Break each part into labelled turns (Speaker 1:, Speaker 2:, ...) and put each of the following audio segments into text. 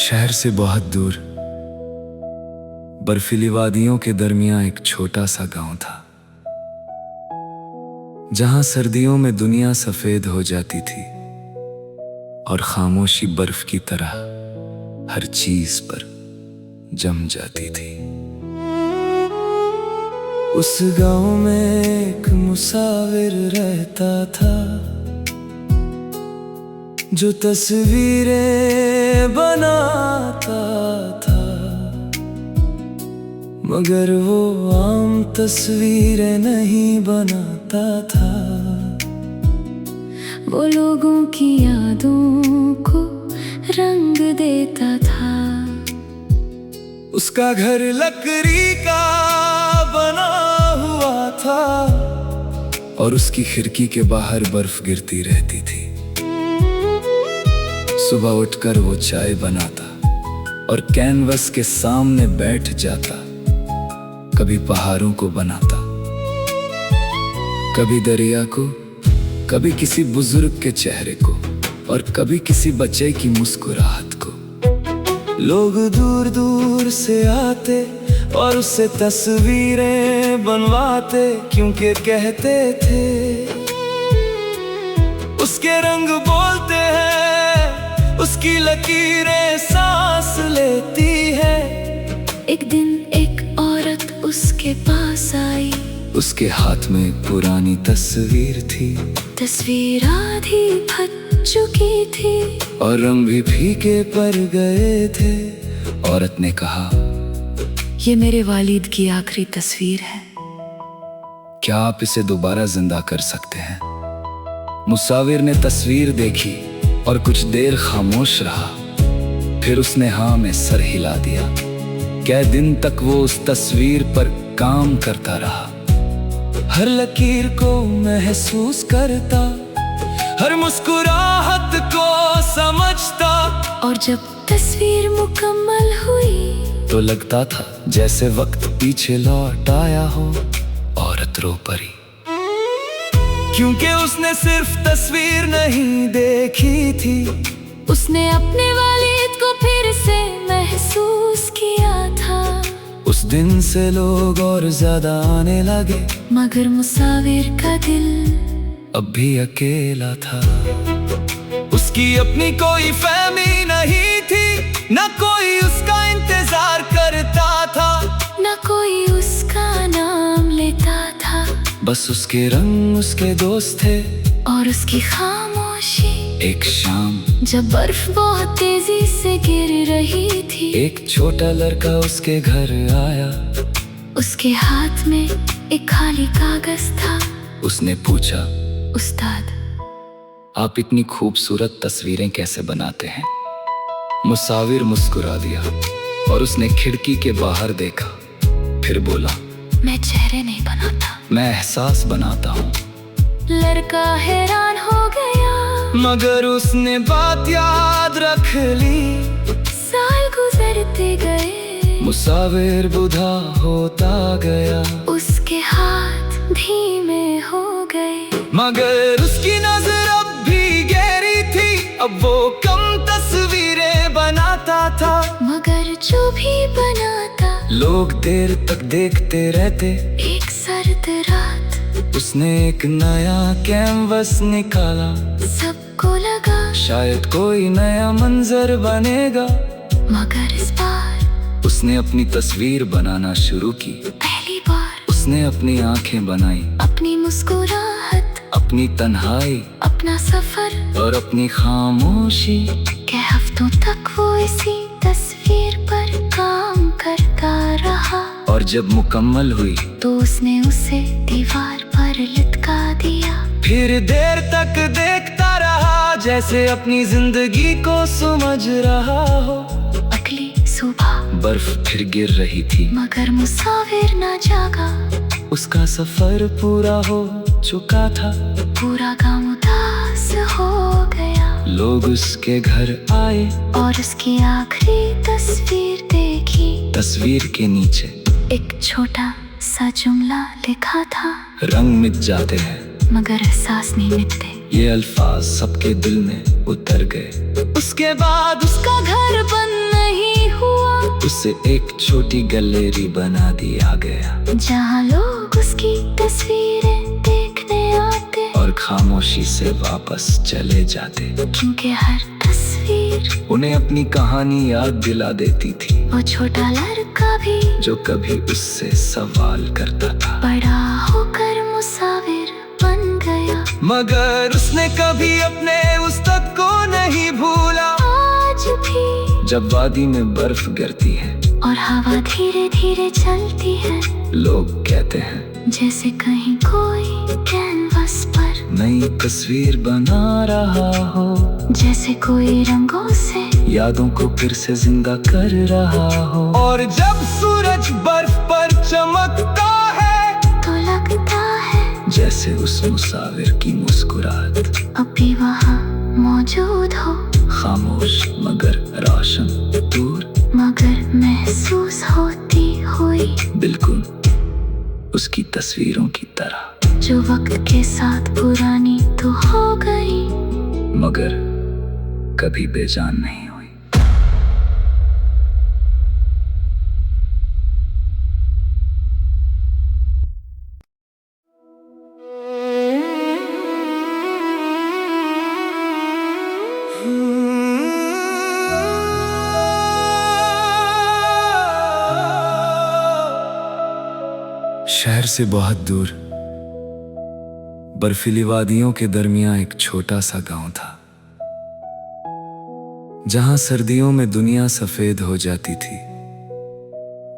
Speaker 1: शहर से बहुत दूर बर्फीली वादियों के दरमियां एक छोटा सा गांव था, जहां सर्दियों में दुनिया सफेद हो जाती थी और खामोशी बर्फ की तरह हर चीज पर जम जाती थी। उस गांव में एक मुसाविर रहता था, जो तस्वीरें बनाता था, मगर वो आम तस्वीरें नहीं बनाता था।
Speaker 2: वो लोगों की यादों को रंग देता था।
Speaker 1: उसका घर लकड़ी का बना हुआ था और उसकी खिड़की के बाहर बर्फ गिरती रहती थी। सुबह उठकर वो चाय बनाता और कैनवस के सामने बैठ जाता। कभी पहाड़ों को बनाता, कभी दरिया को, कभी किसी बुजुर्ग के चेहरे को और कभी किसी बच्चे की मुस्कुराहट को। लोग दूर दूर से आते और उससे तस्वीरें बनवाते, क्योंकि कहते थे उसके रंग बोलते हैं, उसकी लकीरें सांस लेती है।
Speaker 2: एक दिन एक औरत उसके पास आई,
Speaker 1: उसके हाथ में पुरानी तस्वीर थी।
Speaker 2: तस्वीर आधी फट चुकी थी
Speaker 1: और रंग भी फीके पड़ गए थे। औरत ने कहा,
Speaker 2: ये मेरे वालिद की आखिरी तस्वीर है।
Speaker 1: क्या आप इसे दोबारा जिंदा कर सकते हैं? मुसाविर ने तस्वीर देखी और कुछ देर खामोश रहा, फिर उसने हाँ में सर हिला दिया। कई दिन तक वो उस तस्वीर पर काम करता रहा, हर लकीर को महसूस करता, हर मुस्कुराहट को समझता।
Speaker 2: और जब तस्वीर मुकम्मल हुई
Speaker 1: तो लगता था जैसे वक्त पीछे लौट आया हो। औरत रो पड़ी, क्योंकि उसने सिर्फ तस्वीर नहीं देखी थी,
Speaker 2: उसने अपने वालिद को फिर से महसूस किया था।
Speaker 1: उस दिन से लोग और ज्यादा आने लगे,
Speaker 2: मगर मुसाविर का दिल
Speaker 1: अब भी अकेला था। उसकी अपनी कोई फहमी नहीं थी, न कोई उसका इंतजार करता था,
Speaker 2: न कोई उसका नाम लेता था।
Speaker 1: बस उसके रंग उसके दोस्त थे
Speaker 2: और उसकी खामोशी।
Speaker 1: एक शाम
Speaker 2: जब बर्फ बहुत तेजी से गिर रही थी,
Speaker 1: एक छोटा लड़का उसके घर आया।
Speaker 2: उसके हाथ में एक खाली कागज था।
Speaker 1: उसने पूछा,
Speaker 2: उस्ताद,
Speaker 1: आप इतनी खूबसूरत तस्वीरें कैसे बनाते हैं? मुसाविर मुस्कुरा दिया और उसने खिड़की के बाहर देखा, फिर बोला,
Speaker 2: मैं चेहरे नहीं बनाता,
Speaker 1: मैं एहसास बनाता हूँ।
Speaker 2: लड़का हैरान हो गया,
Speaker 1: मगर उसने बात याद रख ली।
Speaker 2: साल गुजरते गए,
Speaker 1: मुसाविर बूढ़ा होता गया,
Speaker 2: उसके हाथ धीमे हो गए,
Speaker 1: मगर उसकी नजर अब भी गहरी थी। अब वो कम तस्वीरें बनाता था,
Speaker 2: मगर जो भी बनाता
Speaker 1: लोग देर तक देखते रहते।
Speaker 2: एक सर्द रात
Speaker 1: उसने एक नया कैनवस निकाला,
Speaker 2: सबको लगा
Speaker 1: शायद कोई नया मंजर बनेगा।
Speaker 2: मगर इस बार
Speaker 1: उसने अपनी तस्वीर बनाना शुरू की।
Speaker 2: पहली बार
Speaker 1: उसने अपनी आंखें बनाई,
Speaker 2: अपनी मुस्कुराहट,
Speaker 1: अपनी तन्हाई,
Speaker 2: अपना सफर
Speaker 1: और अपनी खामोशी।
Speaker 2: कई हफ्तों तक वो इसी तस्वीर पर काम करता रहा।
Speaker 1: और जब मुकम्मल हुई
Speaker 2: तो उसने उसे दीवार पर लटका दिया।
Speaker 1: फिर देर तक देखता रहा, जैसे अपनी जिंदगी को समझ रहा हो।
Speaker 2: अगली सुबह
Speaker 1: बर्फ फिर गिर रही थी,
Speaker 2: मगर मुसाविर ना जागा।
Speaker 1: उसका सफर पूरा हो चुका था।
Speaker 2: पूरा गांव उदास हो गया।
Speaker 1: लोग उसके घर आए
Speaker 2: और उसकी आखिरी तस्वीर देखी।
Speaker 1: तस्वीर के नीचे
Speaker 2: एक छोटा सा जुमला लिखा था,
Speaker 1: रंग मिट जाते हैं
Speaker 2: मगर एहसास नहीं मिटते।
Speaker 1: ये अल्फाज सबके दिल में उतर गए। उसके बाद
Speaker 2: उसका घर बनने
Speaker 1: उसे एक छोटी गैलरी बना दिया गया,
Speaker 2: जहाँ लोग उसकी तस्वीरें देखने आते
Speaker 1: और खामोशी से वापस चले जाते,
Speaker 2: क्योंकि हर तस्वीर
Speaker 1: उन्हें अपनी कहानी याद दिला देती थी।
Speaker 2: वो छोटा लड़का भी
Speaker 1: जो कभी उससे सवाल करता था,
Speaker 2: बड़ा होकर मुसाविर बन गया।
Speaker 1: मगर उसने कभी अपने उस्ताद को नहीं भूला।
Speaker 2: आज भी
Speaker 1: जब वादी में बर्फ गिरती है
Speaker 2: और हवा धीरे धीरे चलती है,
Speaker 1: लोग कहते हैं
Speaker 2: जैसे कहीं कोई कैनवस पर
Speaker 1: नई तस्वीर बना रहा हो,
Speaker 2: जैसे कोई रंगों से
Speaker 1: यादों को फिर से जिंदा कर रहा हो। और जब सूरज बर्फ पर चमकता है,
Speaker 2: तो लगता है
Speaker 1: जैसे उस मुसाविर की मुस्कुराहट
Speaker 2: अभी वहाँ मौजूद हो,
Speaker 1: खामोश मगर रोशन, दूर
Speaker 2: मगर महसूस होती हुई,
Speaker 1: बिल्कुल उसकी तस्वीरों की तरह,
Speaker 2: जो वक्त के साथ पुरानी तो हो गई,
Speaker 1: मगर कभी बेजान नहीं हुई। शहर से बहुत दूर बर्फीली वादियों के दरमियां एक छोटा सा गांव था, जहां सर्दियों में दुनिया सफेद हो जाती थी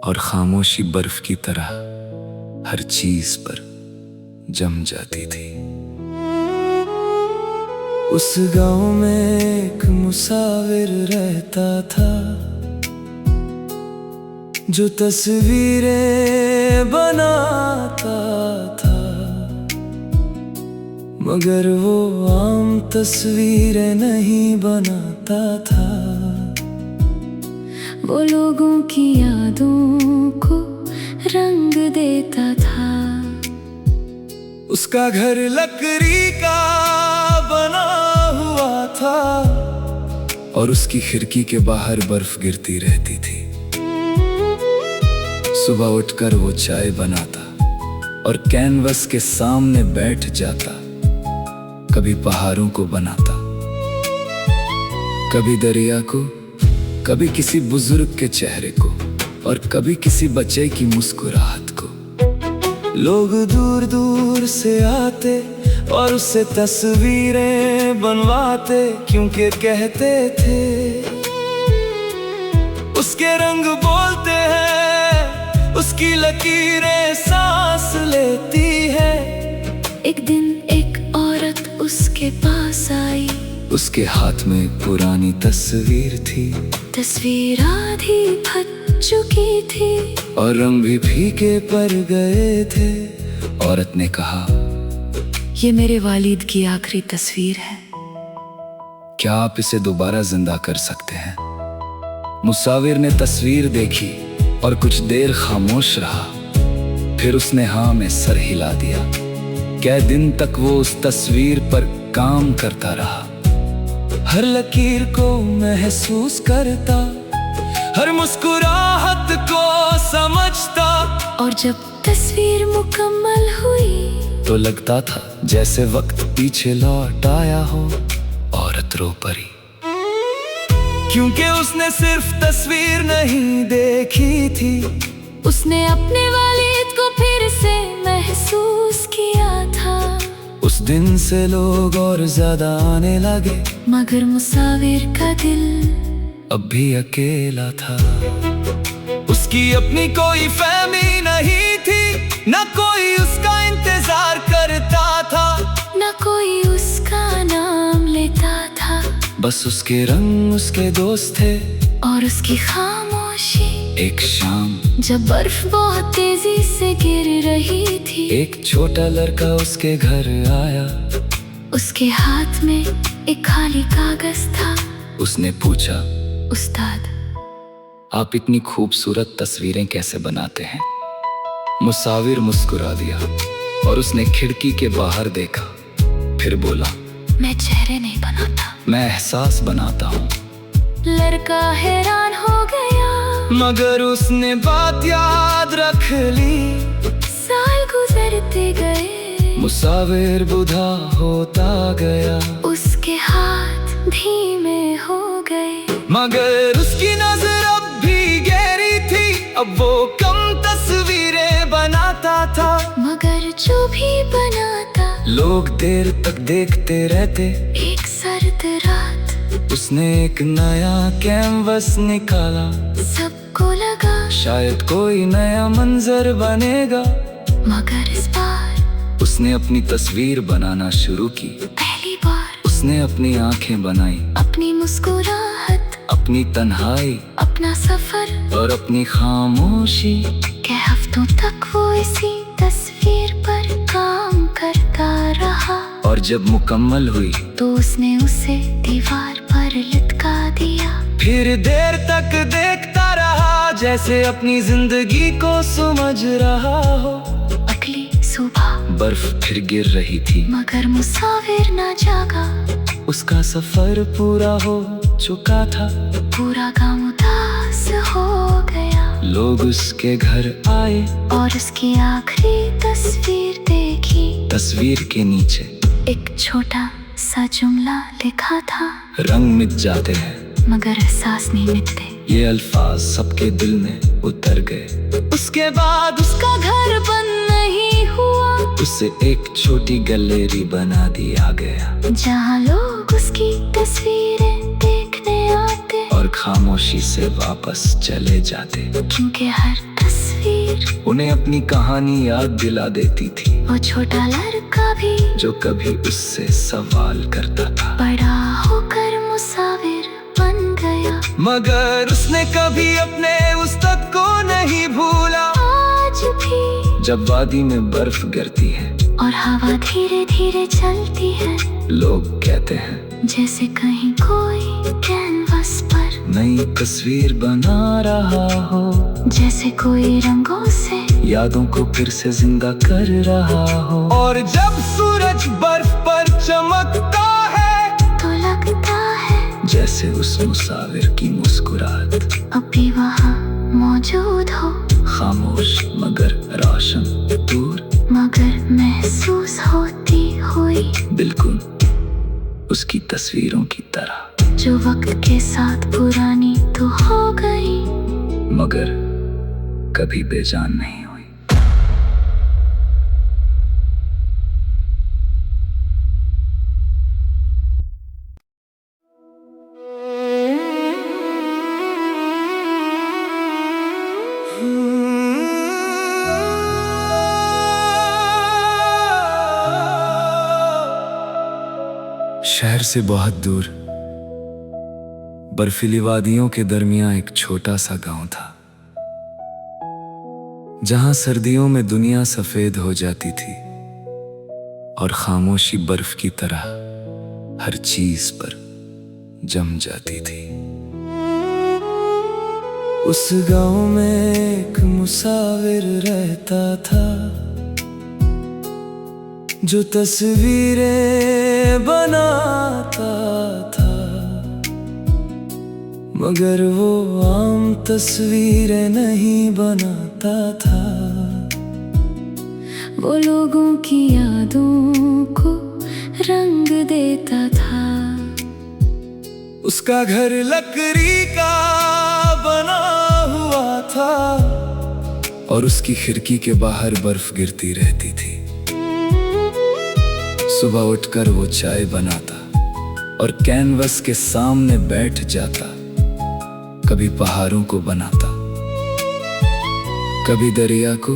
Speaker 1: और खामोशी बर्फ की तरह हर चीज पर जम जाती थी। उस गांव में एक मुसाविर रहता था, जो तस्वीरें बनाता था, मगर वो आम तस्वीरें नहीं बनाता था।
Speaker 2: वो लोगों की यादों को रंग देता था।
Speaker 1: उसका घर लकड़ी का बना हुआ था और उसकी खिड़की के बाहर बर्फ गिरती रहती थी। सुबह उठकर वो चाय बनाता और कैनवस के सामने बैठ जाता, कभी पहाड़ों को बनाता, कभी दरिया को, कभी किसी बुजुर्ग के चेहरे को, और कभी किसी बच्चे की मुस्कुराहट को। लोग दूर दूर से आते और उससे तस्वीरें बनवाते, क्योंकि कहते थे उसके रंग बोलते हैं, उसकी लकीरें सांस लेती है।
Speaker 2: एक दिन एक औरत उसके पास आई,
Speaker 1: उसके हाथ में पुरानी तस्वीर थी।
Speaker 2: तस्वीर आधी फट चुकी थी
Speaker 1: और रंग भी फीके पड़ गए थे। औरत ने कहा,
Speaker 2: ये मेरे वालिद की आखिरी तस्वीर है।
Speaker 1: क्या आप इसे दोबारा जिंदा कर सकते हैं? मुसाविर ने तस्वीर देखी और कुछ देर खामोश रहा, फिर उसने हाँ में सर हिला दिया। कई दिन तक वो उस तस्वीर पर काम करता रहा, हर लकीर को महसूस करता, हर मुस्कुराहट को समझता।
Speaker 2: और जब तस्वीर मुकम्मल हुई
Speaker 1: तो लगता था जैसे वक्त पीछे लौट आया हो। औरत रो पड़ी, क्योंकि उसने सिर्फ तस्वीर नहीं देखी थी,
Speaker 2: उसने अपने वालिद को फिर से महसूस किया था।
Speaker 1: उस दिन से लोग और ज्यादा आने लगे,
Speaker 2: मगर मुसाविर का दिल
Speaker 1: अब भी अकेला था। उसकी अपनी कोई फैमिली नहीं थी, ना कोई उसका इंतजार करता था,
Speaker 2: ना कोई उसका नाम लेता था।
Speaker 1: बस उसके रंग उसके दोस्त थे
Speaker 2: और उसकी खामोशी।
Speaker 1: एक शाम
Speaker 2: जब बर्फ बहुत तेजी से गिर रही थी,
Speaker 1: एक छोटा लड़का उसके घर आया।
Speaker 2: उसके हाथ में एक खाली कागज था।
Speaker 1: उसने पूछा,
Speaker 2: उस्ताद,
Speaker 1: आप इतनी खूबसूरत तस्वीरें कैसे बनाते हैं? मुसाविर मुस्कुरा दिया और उसने खिड़की के बाहर देखा, फिर बोला,
Speaker 2: मैं चेहरे नहीं बनाता,
Speaker 1: मैं एहसास बनाता हूँ।
Speaker 2: लड़का हैरान हो गया,
Speaker 1: मगर उसने बात याद रख ली।
Speaker 2: साल गुजरते गए,
Speaker 1: मुसाविर बुढ़ा होता गया,
Speaker 2: उसके हाथ धीमे हो गए।
Speaker 1: मगर उसकी नजर अब भी गहरी थी, अब वो कम तस्वीरें बनाता था।
Speaker 2: मगर जो भी बनाता,
Speaker 1: लोग देर तक देखते रहते।
Speaker 2: एक सर्द रात
Speaker 1: उसने एक नया कैनवस निकाला,
Speaker 2: सबको लगा
Speaker 1: शायद कोई नया मंजर बनेगा।
Speaker 2: मगर इस बार
Speaker 1: उसने अपनी तस्वीर बनाना शुरू की।
Speaker 2: पहली बार
Speaker 1: उसने अपनी आंखें बनाई,
Speaker 2: अपनी मुस्कुराहट,
Speaker 1: अपनी तन्हाई,
Speaker 2: अपना सफर
Speaker 1: और अपनी खामोशी।
Speaker 2: के हफ्तों तक वो इसी तस्वीर पर काम करता रहा।
Speaker 1: और जब मुकम्मल हुई
Speaker 2: तो उसने उसे दीवार पर लटका दिया।
Speaker 1: फिर देर तक देखता रहा, जैसे अपनी जिंदगी को समझ रहा हो।
Speaker 2: अगली सुबह
Speaker 1: बर्फ फिर गिर रही थी,
Speaker 2: मगर मुसाविर न जागा।
Speaker 1: उसका सफर पूरा हो चुका था।
Speaker 2: पूरा गांव उदास हो गया।
Speaker 1: लोग उसके घर आए
Speaker 2: और उसकी आखिरी तस्वीर देखी।
Speaker 1: तस्वीर के नीचे
Speaker 2: एक छोटा सा जुमला लिखा था,
Speaker 1: रंग मिट जाते हैं
Speaker 2: मगर एहसास नहीं मिटते।
Speaker 1: ये अल्फाज सबके दिल में उतर गए। उसके बाद
Speaker 2: उसका घर बंद नहीं हुआ,
Speaker 1: उसे एक छोटी गैलरी बना दिया गया,
Speaker 2: जहाँ लोग उसकी तस्वीरें देखने आते
Speaker 1: और खामोशी से वापस चले जाते।
Speaker 2: क्योंकि हर तस्वीर
Speaker 1: उन्हें अपनी कहानी याद दिला देती थी।
Speaker 2: वो छोटा लड़का भी
Speaker 1: जो कभी उससे सवाल करता था,
Speaker 2: बड़ा होकर मुसाविर बन गया।
Speaker 1: मगर उसने कभी अपने उस तक को नहीं भूला।
Speaker 2: आज भी
Speaker 1: जब वादी में बर्फ गिरती है
Speaker 2: और हवा धीरे धीरे चलती है,
Speaker 1: लोग कहते हैं
Speaker 2: जैसे कहीं कोई कैनवस पर
Speaker 1: नई तस्वीर बना रहा हो।
Speaker 2: जैसे कोई रंगों से
Speaker 1: यादों को फिर से जिंदा कर रहा हो। और जब सूरज बर्फ पर चमकता है,
Speaker 2: तो लगता है
Speaker 1: जैसे उस मुसाविर की मुस्कुराहट
Speaker 2: अब भी वहाँ मौजूद हो।
Speaker 1: खामोश मगर रोशन दूर,
Speaker 2: मगर महसूस होती हुई,
Speaker 1: बिल्कुल उसकी तस्वीरों की तरह,
Speaker 2: जो वक्त के साथ पुरानी तो हो गई,
Speaker 1: मगर कभी बेजान नहीं हुई। शहर से बहुत दूर बर्फीली वादियों के दरमियां एक छोटा सा गांव था, जहां सर्दियों में दुनिया सफेद हो जाती थी और खामोशी बर्फ की तरह हर चीज पर जम जाती थी। उस गांव में एक मुसाविर रहता था, जो तस्वीरें बनाता था। मगर वो आम तस्वीरें नहीं बनाता था,
Speaker 2: वो लोगों की यादों को रंग देता था।
Speaker 1: उसका घर लकड़ी का बना हुआ था, और उसकी खिड़की के बाहर बर्फ गिरती रहती थी। सुबह उठकर वो चाय बनाता और कैनवस के सामने बैठ जाता। कभी पहाड़ों को बनाता, कभी दरिया को,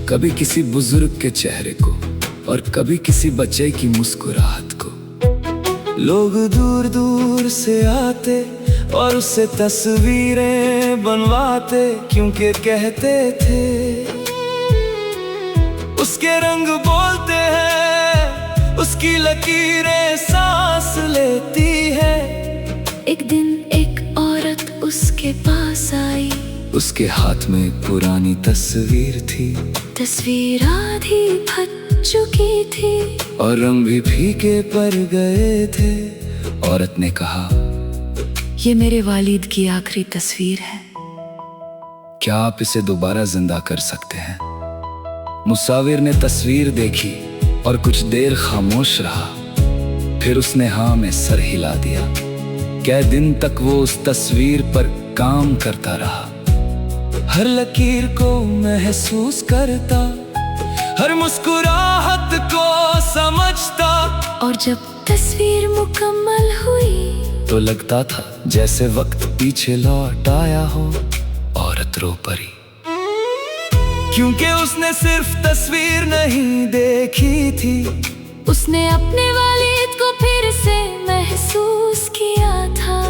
Speaker 1: कभी किसी बुजुर्ग के चेहरे को, और कभी किसी बच्चे की मुस्कुराहट को। लोग दूर दूर से आते और उससे तस्वीरें बनवाते, क्योंकि कहते थे उसके रंग बोलते हैं, उसकी लकीरें सांस लेती है।
Speaker 2: एक दिन एक औरत उसके पास आई,
Speaker 1: उसके हाथ में एक पुरानी तस्वीर थी।
Speaker 2: तस्वीर आधी फट चुकी थी
Speaker 1: और रंग भी फीके पड़ गए थे। औरत ने कहा,
Speaker 2: ये मेरे वालिद की आखिरी तस्वीर है।
Speaker 1: क्या आप इसे दोबारा जिंदा कर सकते हैं? मुसाविर ने तस्वीर देखी और कुछ देर खामोश रहा, फिर उसने हाँ में सर हिला दिया। कई दिन तक वो उस तस्वीर पर काम करता रहा, हर लकीर को महसूस करता, हर मुस्कुराहट को समझता।
Speaker 2: और जब तस्वीर मुकम्मल हुई
Speaker 1: तो लगता था जैसे वक्त पीछे लौट आया हो, औरत रो पड़ी, क्योंकि उसने सिर्फ तस्वीर नहीं देखी थी,
Speaker 2: उसने अपने वालिद को फिर से महसूस किया था।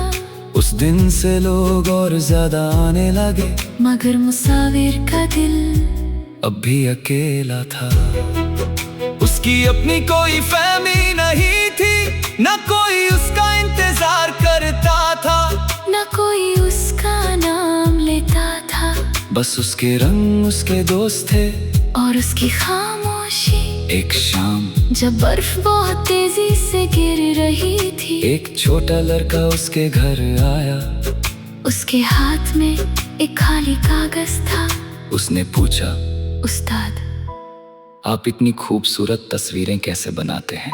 Speaker 1: उस दिन से लोग और ज्यादा आने लगे,
Speaker 2: मगर मुसाविर का दिल
Speaker 1: अब भी अकेला था। उसकी अपनी कोई फहमी नहीं थी, न कोई उसका इंतजार करता था,
Speaker 2: न कोई उसका नाम लेता था।
Speaker 1: बस उसके रंग उसके दोस्त थे
Speaker 2: और उसकी खामोशी।
Speaker 1: एक शाम
Speaker 2: जब बर्फ बहुत तेजी से गिर रही थी,
Speaker 1: एक छोटा लड़का उसके घर आया।
Speaker 2: उसके हाथ में एक खाली कागज था।
Speaker 1: उसने पूछा,
Speaker 2: उस्ताद,
Speaker 1: आप इतनी खूबसूरत तस्वीरें कैसे बनाते हैं?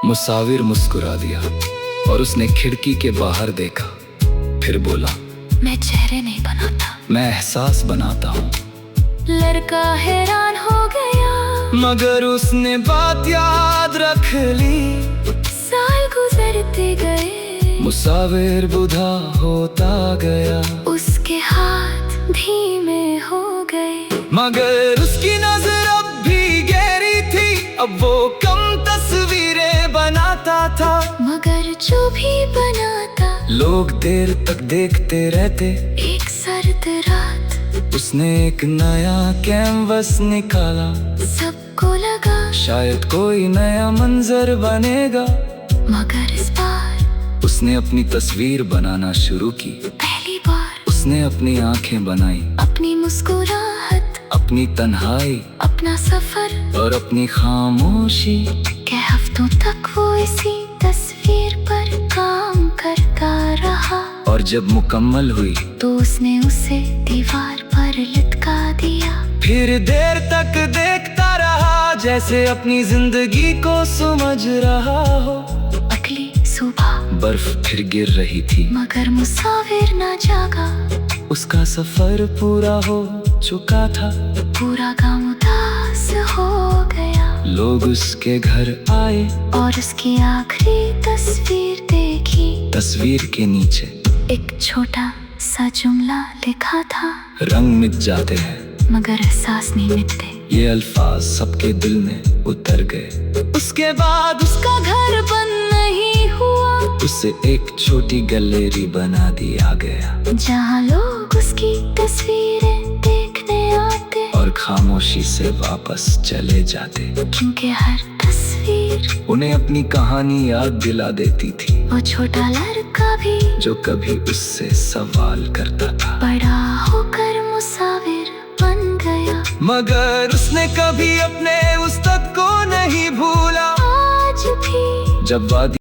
Speaker 1: मुसाविर मुस्कुरा दिया और उसने खिड़की के बाहर देखा, फिर बोला,
Speaker 2: मैं चेहरे नहीं बनाता,
Speaker 1: मैं एहसास बनाता हूँ।
Speaker 2: लड़का हैरान हो गया,
Speaker 1: मगर उसने बात याद रख ली।
Speaker 2: साल गुजरते गए,
Speaker 1: मुसाविर बूढ़ा होता गया,
Speaker 2: उसके हाथ धीमे हो गए,
Speaker 1: मगर उसकी नजर अब भी गहरी थी। अब वो कम तस्वीरें बनाता था,
Speaker 2: मगर जो भी बनाता
Speaker 1: लोग देर तक देखते रहते।
Speaker 2: एक सर्द रात
Speaker 1: उसने एक नया कैनवस निकाला,
Speaker 2: सबको लगा
Speaker 1: शायद कोई नया मंजर बनेगा।
Speaker 2: मगर इस बार
Speaker 1: उसने अपनी तस्वीर बनाना शुरू की।
Speaker 2: पहली बार
Speaker 1: उसने अपनी आंखें बनाई,
Speaker 2: अपनी मुस्कुराहट,
Speaker 1: अपनी तन्हाई,
Speaker 2: अपना सफर
Speaker 1: और अपनी खामोशी।
Speaker 2: कई हफ्तों तक वो इसी तस्वीर पर काम करता रहा।
Speaker 1: और जब मुकम्मल हुई
Speaker 2: तो उसने उसे दीवार पर लटका दिया।
Speaker 1: फिर देर तक देखता रहा, जैसे अपनी जिंदगी को समझ रहा हो।
Speaker 2: अगली सुबह
Speaker 1: बर्फ फिर गिर रही थी,
Speaker 2: मगर मुसाविर ना जागा।
Speaker 1: उसका सफर पूरा हो चुका था।
Speaker 2: पूरा गांव उदास हो गया।
Speaker 1: लोग उसके घर आए
Speaker 2: और उसकी आखिरी तस्वीर देखी।
Speaker 1: तस्वीर के नीचे
Speaker 2: एक छोटा सा जुमला लिखा था,
Speaker 1: रंग मिट जाते हैं
Speaker 2: मगर एहसास नहीं मिटते।
Speaker 1: ये अल्फाज सबके दिल में उतर गए। उसके बाद
Speaker 2: उसका घर बंद नहीं हुआ,
Speaker 1: उसे एक छोटी गैलरी बना दिया गया,
Speaker 2: जहाँ लोग उसकी तस्वीरें देखने आते
Speaker 1: और खामोशी से वापस चले जाते,
Speaker 2: क्योंकि हर तस्वीर
Speaker 1: उन्हें अपनी कहानी याद दिला देती थी।
Speaker 2: वो छोटा लड़का भी
Speaker 1: जो कभी उससे सवाल करता था,
Speaker 2: बड़ा होकर मुसाविर बन गया।
Speaker 1: मगर उसने कभी अपने उस्ताद को नहीं भूला।
Speaker 2: आज भी
Speaker 1: जब वादी